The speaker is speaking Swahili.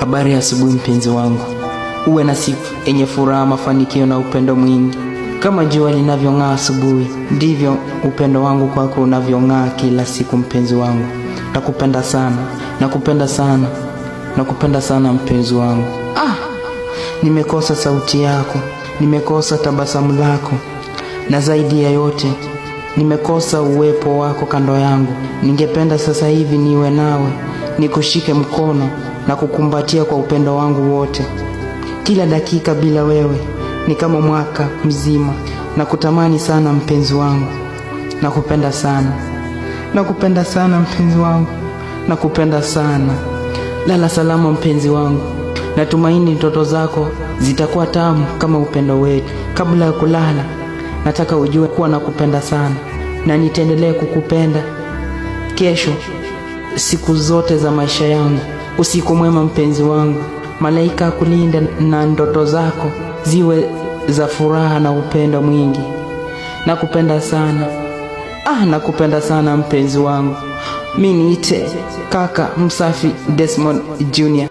Habari ya asubuhi mpenzi wangu, uwe na siku yenye furaha, mafanikio na upendo mwingi. Kama jua linavyong'aa asubuhi, ndivyo upendo wangu kwako unavyong'aa kila siku mpenzi wangu. Nakupenda sana, nakupenda sana, nakupenda sana mpenzi wangu. Nimekosa sauti yako, nimekosa tabasamu lako, na zaidi ya yote nimekosa uwepo wako kando yangu. Ningependa sasa hivi niwe nawe, nikushike mkono na kukumbatia kwa upendo wangu wote. Kila dakika bila wewe ni kama mwaka mzima. Nakutamani sana mpenzi wangu, nakupenda sana, nakupenda sana mpenzi wangu, nakupenda sana. Lala salama mpenzi wangu, natumaini ndoto zako zitakuwa tamu kama upendo wetu. Kabla ya kulala, nataka ujue kuwa nakupenda sana na nitaendelea kukupenda kesho, siku zote za maisha yangu. Usiku mwema mpenzi wangu, malaika akulinda na ndoto zako ziwe za furaha na upendo mwingi. Nakupenda sana, nakupenda sana mpenzi wangu. Mimi niite kaka Msafi Desmond Jr.